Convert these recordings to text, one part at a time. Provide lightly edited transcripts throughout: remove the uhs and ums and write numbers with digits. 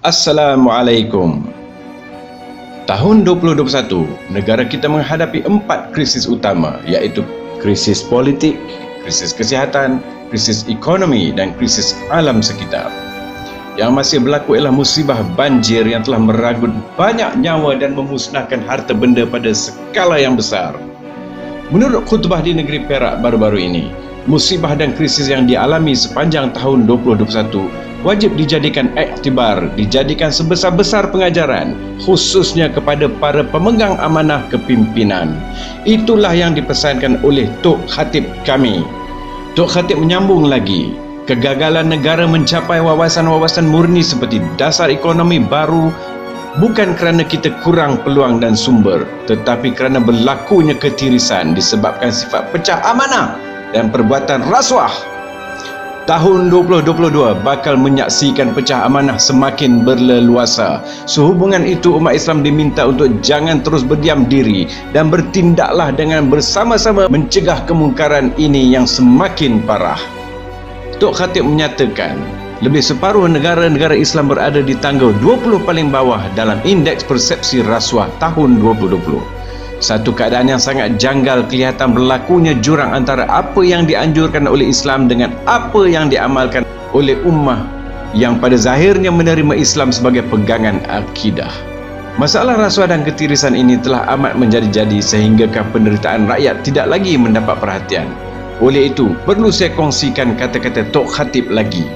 Assalamualaikum. Tahun 2021, negara kita menghadapi 4 krisis utama, iaitu krisis politik, krisis kesihatan, krisis ekonomi dan krisis alam sekitar. Yang masih berlaku ialah musibah banjir yang telah merenggut banyak nyawa dan memusnahkan harta benda pada skala yang besar. Menurut khutbah di negeri Perak baru-baru ini, musibah dan krisis yang dialami sepanjang tahun 2021 wajib dijadikan iktibar, dijadikan sebesar-besar pengajaran, khususnya kepada para pemegang amanah kepimpinan. Itulah yang dipesankan oleh Tok Khatib kami. Tok Khatib menyambung lagi, kegagalan negara mencapai wawasan-wawasan murni seperti dasar ekonomi baru bukan kerana kita kurang peluang dan sumber, tetapi kerana berlakunya ketirisan disebabkan sifat pecah amanah dan perbuatan rasuah. Tahun 2022 bakal menyaksikan pecah amanah semakin berleluasa. Sehubungan itu, umat Islam diminta untuk jangan terus berdiam diri dan bertindaklah dengan bersama-sama mencegah kemungkaran ini yang semakin parah. Tok Khatib menyatakan, lebih separuh negara-negara Islam berada di tangga 20 paling bawah dalam indeks persepsi rasuah tahun 2020. Satu keadaan yang sangat janggal kelihatan berlakunya jurang antara apa yang dianjurkan oleh Islam dengan apa yang diamalkan oleh ummah yang pada zahirnya menerima Islam sebagai pegangan akidah. Masalah rasuah dan ketirisan ini telah amat menjadi-jadi sehinggakan penderitaan rakyat tidak lagi mendapat perhatian. Oleh itu, perlu saya kongsikan kata-kata Tok Khatib lagi.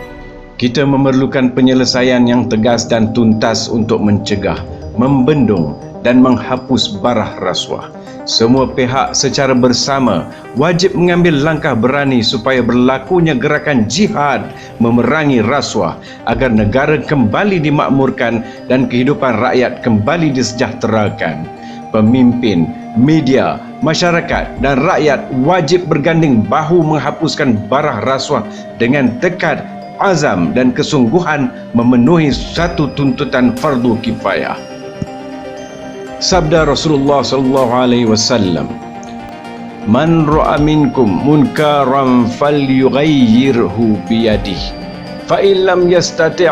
Kita memerlukan penyelesaian yang tegas dan tuntas untuk mencegah, membendung dan menghapus barah rasuah. Semua pihak secara bersama wajib mengambil langkah berani supaya berlakunya gerakan jihad memerangi rasuah agar negara kembali dimakmurkan dan kehidupan rakyat kembali disejahterakan. Pemimpin, media, masyarakat dan rakyat wajib berganding bahu menghapuskan barah rasuah dengan tekad, azam dan kesungguhan memenuhi satu tuntutan fardu kifayah. Sabda Rasulullah sallallahu alaihi wasallam, "Man ra'a minkum munkaran falyughayyirhu biyadihi, fa in lam yastati'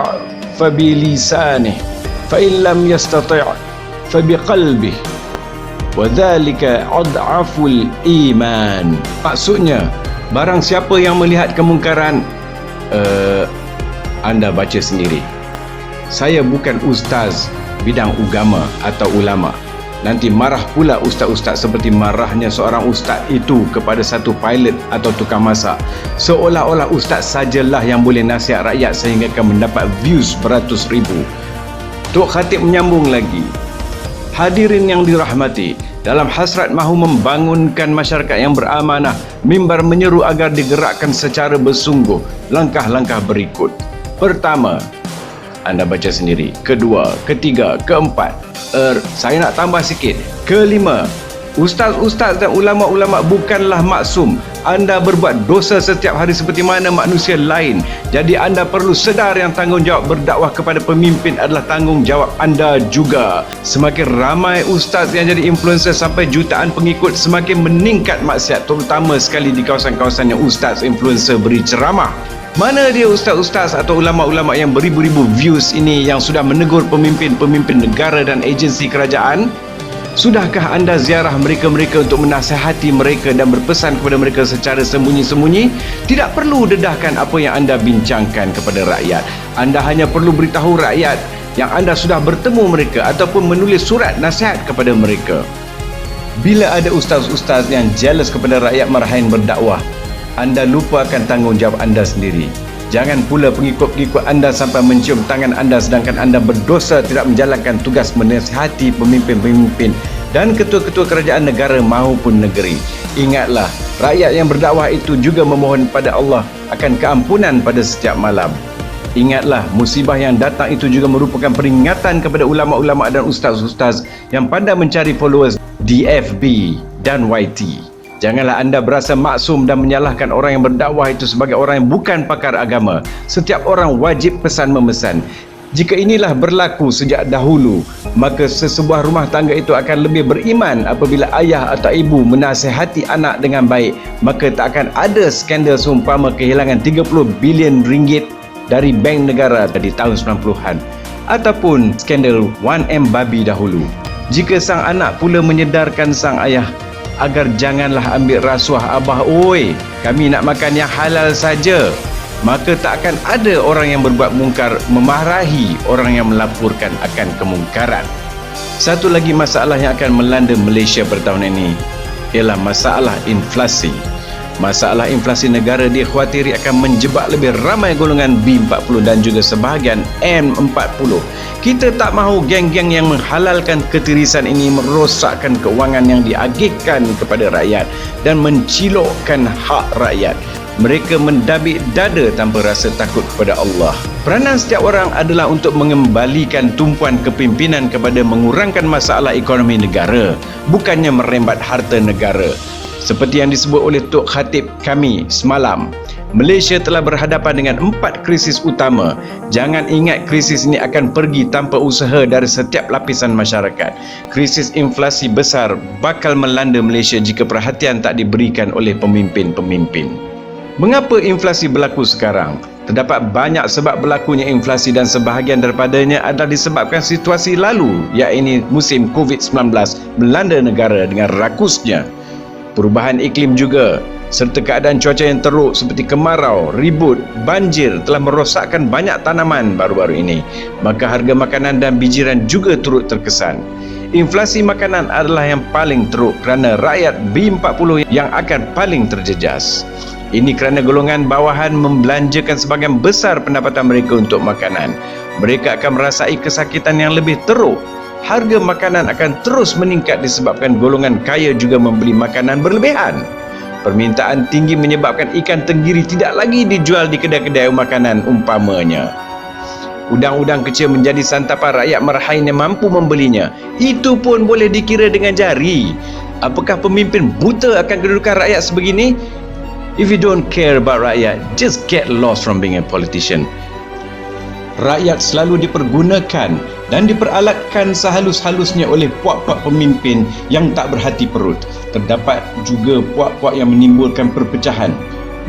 fa bi lisanihi, fa in lam yastati' fa bi qalbihi, wa dzalika adhaful iman." Maksudnya, barang siapa yang melihat kemungkaran, anda baca sendiri. Saya bukan ustaz bidang agama atau ulama. Nanti marah pula ustaz-ustaz seperti marahnya seorang ustaz itu kepada satu pilot atau tukang masak. Seolah-olah ustaz sajalah yang boleh nasihat rakyat sehingga akan mendapat views beratus ribu. Tok Khatib menyambung lagi, hadirin yang dirahmati, dalam hasrat mahu membangunkan masyarakat yang beramanah, mimbar menyeru agar digerakkan secara bersungguh langkah-langkah berikut. Pertama, anda baca sendiri. Kedua, ketiga, keempat, saya nak tambah sikit. Kelima, ustaz-ustaz dan ulama-ulama bukanlah maksum. Anda berbuat dosa setiap hari seperti mana manusia lain. Jadi anda perlu sedar yang tanggungjawab berdakwah kepada pemimpin adalah tanggungjawab anda juga. Semakin ramai ustaz yang jadi influencer sampai jutaan pengikut, semakin meningkat maksiat, terutama sekali di kawasan-kawasan yang ustaz influencer beri ceramah. Mana dia ustaz-ustaz atau ulama-ulama yang beribu-ribu views ini yang sudah menegur pemimpin-pemimpin negara dan agensi kerajaan? Sudahkah anda ziarah mereka-mereka untuk menasihati mereka dan berpesan kepada mereka secara sembunyi-sembunyi? Tidak perlu dedahkan apa yang anda bincangkan kepada rakyat. Anda hanya perlu beritahu rakyat yang anda sudah bertemu mereka ataupun menulis surat nasihat kepada mereka. Bila ada ustaz-ustaz yang jealous kepada rakyat marahin berdakwah, anda lupa akan tanggungjawab anda sendiri. Jangan pula pengikut-pengikut anda sampai mencium tangan anda sedangkan anda berdosa tidak menjalankan tugas menasihati pemimpin-pemimpin dan ketua-ketua kerajaan negara maupun negeri. Ingatlah, rakyat yang berdakwah itu juga memohon pada Allah akan keampunan pada setiap malam. Ingatlah, musibah yang datang itu juga merupakan peringatan kepada ulama-ulama dan ustaz-ustaz yang pandai mencari followers di FB dan YT. Janganlah anda berasa maksum dan menyalahkan orang yang berdakwah itu sebagai orang yang bukan pakar agama. Setiap orang wajib pesan memesan. Jika inilah berlaku sejak dahulu, maka sesebuah rumah tangga itu akan lebih beriman apabila ayah atau ibu menasihati anak dengan baik. Maka tak akan ada skandal seumpama kehilangan 30 bilion ringgit dari bank negara di tahun 90-an. ataupun skandal 1M babi dahulu. Jika sang anak pula menyedarkan sang ayah agar janganlah ambil rasuah, abah oi, kami nak makan yang halal saja, maka tak akan ada orang yang berbuat mungkar memarahi orang yang melaporkan akan kemungkaran. Satu lagi masalah yang akan melanda Malaysia pada tahun ini ialah masalah inflasi. Masalah inflasi negara dikhawatiri akan menjebak lebih ramai golongan B40 dan juga sebahagian N40. Kita tak mahu geng-geng yang menghalalkan ketirisan ini merosakkan kewangan yang diagihkan kepada rakyat dan mencilokkan hak rakyat. Mereka mendabik dada tanpa rasa takut kepada Allah. Peranan setiap orang adalah untuk mengembalikan tumpuan kepimpinan kepada mengurangkan masalah ekonomi negara, bukannya merembat harta negara. Seperti yang disebut oleh Tok Khatib kami semalam, Malaysia telah berhadapan dengan 4 krisis utama. Jangan ingat krisis ini akan pergi tanpa usaha dari setiap lapisan masyarakat. Krisis inflasi besar bakal melanda Malaysia jika perhatian tak diberikan oleh pemimpin-pemimpin. Mengapa inflasi berlaku sekarang? Terdapat banyak sebab berlakunya inflasi dan sebahagian daripadanya adalah disebabkan situasi lalu, iaitu musim COVID-19 melanda negara dengan rakusnya. Perubahan iklim juga serta keadaan cuaca yang teruk seperti kemarau, ribut, banjir telah merosakkan banyak tanaman baru-baru ini. Maka harga makanan dan bijiran juga turut terkesan. Inflasi makanan adalah yang paling teruk kerana rakyat B40 yang akan paling terjejas. Ini kerana golongan bawahan membelanjakan sebahagian besar pendapatan mereka untuk makanan. Mereka akan merasai kesakitan yang lebih teruk. Harga makanan akan terus meningkat disebabkan golongan kaya juga membeli makanan berlebihan. Permintaan tinggi menyebabkan ikan tenggiri tidak lagi dijual di kedai-kedai makanan umpamanya. Udang-udang kecil menjadi santapan rakyat merahain yang mampu membelinya. Itu pun boleh dikira dengan jari. Apakah pemimpin buta akan kedudukan rakyat sebegini? If you don't care about rakyat, just get lost from being a politician. Rakyat selalu dipergunakan dan diperalatkan sehalus-halusnya oleh puak-puak pemimpin yang tak berhati perut. Terdapat juga puak-puak yang menimbulkan perpecahan.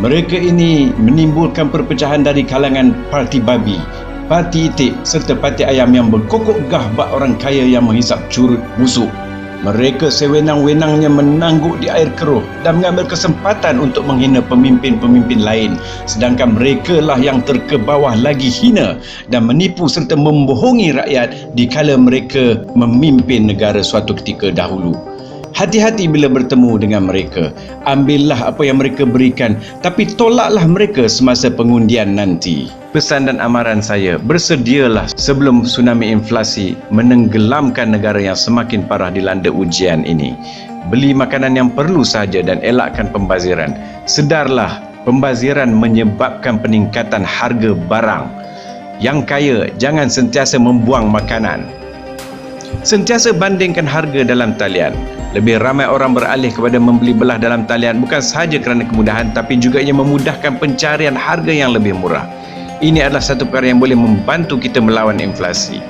Mereka ini menimbulkan perpecahan dari kalangan parti babi, parti itik serta parti ayam yang berkokok gah bak orang kaya yang menghisap curut busuk. Mereka sewenang-wenangnya menangguk di air keruh dan mengambil kesempatan untuk menghina pemimpin-pemimpin lain, sedangkan mereka lah yang terkebawah lagi hina dan menipu serta membohongi rakyat dikala mereka memimpin negara suatu ketika dahulu. Hati-hati bila bertemu dengan mereka. Ambillah apa yang mereka berikan, tapi tolaklah mereka semasa pengundian nanti. Pesan dan amaran saya, bersedialah sebelum tsunami inflasi menenggelamkan negara yang semakin parah dilanda ujian ini. Beli makanan yang perlu saja dan elakkan pembaziran. Sedarlah, pembaziran menyebabkan peningkatan harga barang. Yang kaya, jangan sentiasa membuang makanan. Sentiasa bandingkan harga dalam talian. Lebih ramai orang beralih kepada membeli belah dalam talian bukan sahaja kerana kemudahan, tapi juga ia memudahkan pencarian harga yang lebih murah. Ini adalah satu perkara yang boleh membantu kita melawan inflasi.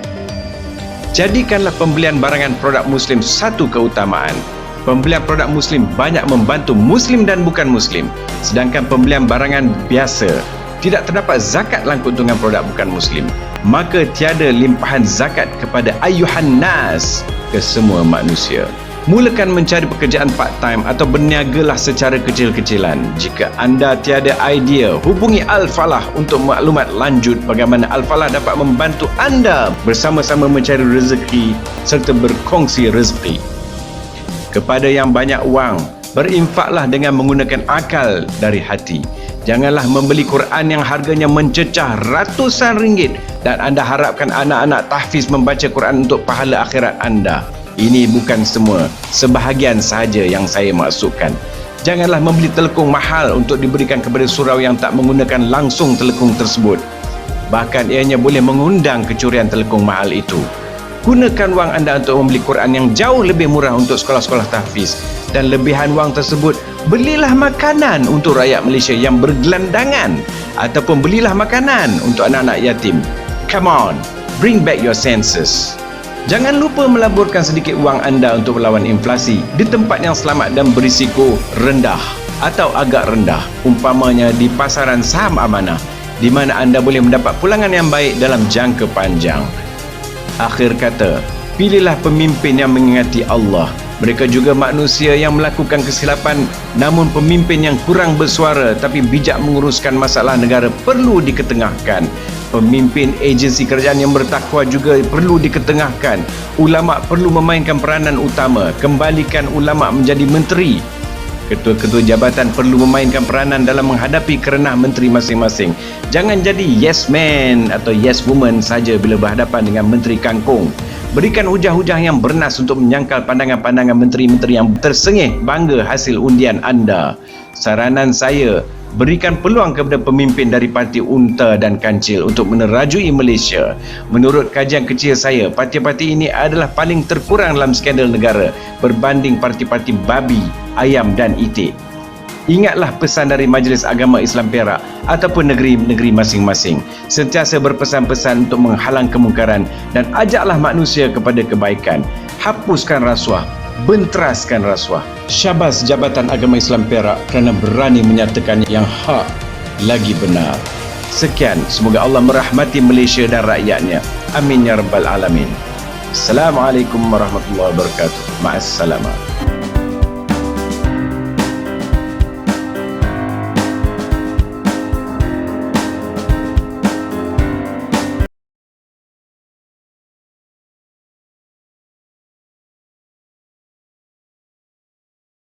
Jadikanlah pembelian barangan produk Muslim satu keutamaan. Pembelian produk Muslim banyak membantu Muslim dan bukan Muslim. Sedangkan pembelian barangan biasa, tidak terdapat zakat dalam keuntungan produk bukan Muslim. Maka tiada limpahan zakat kepada ayuhan nas, ke semua manusia. Mulakan mencari pekerjaan part-time atau berniagalah secara kecil-kecilan. Jika anda tiada idea, hubungi Al-Falah untuk maklumat lanjut bagaimana Al-Falah dapat membantu anda bersama-sama mencari rezeki serta berkongsi rezeki. Kepada yang banyak wang, berinfaklah dengan menggunakan akal dari hati. Janganlah membeli Quran yang harganya mencecah ratusan ringgit dan anda harapkan anak-anak tahfiz membaca Quran untuk pahala akhirat anda. Ini bukan semua, sebahagian sahaja yang saya maksudkan. Janganlah membeli telekung mahal untuk diberikan kepada surau yang tak menggunakan langsung telekung tersebut. Bahkan ianya boleh mengundang kecurian telekung mahal itu. Gunakan wang anda untuk membeli Quran yang jauh lebih murah untuk sekolah-sekolah tahfiz. Dan lebihan wang tersebut, belilah makanan untuk rakyat Malaysia yang bergelandangan. Ataupun belilah makanan untuk anak-anak yatim. Come on, bring back your senses. Jangan lupa melaburkan sedikit wang anda untuk melawan inflasi di tempat yang selamat dan berisiko rendah atau agak rendah, umpamanya di pasaran saham amanah, di mana anda boleh mendapat pulangan yang baik dalam jangka panjang. Akhir kata, pilihlah pemimpin yang mengingati Allah. Mereka juga manusia yang melakukan kesilapan, namun pemimpin yang kurang bersuara tapi bijak menguruskan masalah negara perlu diketengahkan. Pemimpin agensi kerajaan yang bertakwa juga perlu diketengahkan. Ulama perlu memainkan peranan utama. Kembalikan ulama menjadi menteri. Ketua-ketua jabatan perlu memainkan peranan dalam menghadapi kerenah menteri masing-masing. Jangan jadi yes man atau yes woman saja bila berhadapan dengan menteri kangkung. Berikan hujah-hujah yang bernas untuk menyangkal pandangan-pandangan menteri-menteri yang tersengih bangga hasil undian anda. Saranan saya, berikan peluang kepada pemimpin dari parti Unta dan Kancil untuk menerajui Malaysia. Menurut kajian kecil saya, parti-parti ini adalah paling terkurang dalam skandal negara berbanding parti-parti babi, ayam dan itik. Ingatlah pesan dari Majlis Agama Islam Perak ataupun negeri-negeri masing-masing. Sentiasa berpesan-pesan untuk menghalang kemungkaran dan ajaklah manusia kepada kebaikan. Hapuskan rasuah, benteraskan rasuah. Syabas Jabatan Agama Islam Perak kerana berani menyatakan yang hak lagi benar. Sekian, semoga Allah merahmati Malaysia dan rakyatnya. Amin ya rabbal alamin. Assalamualaikum warahmatullahi wabarakatuh. Ma'assalamah.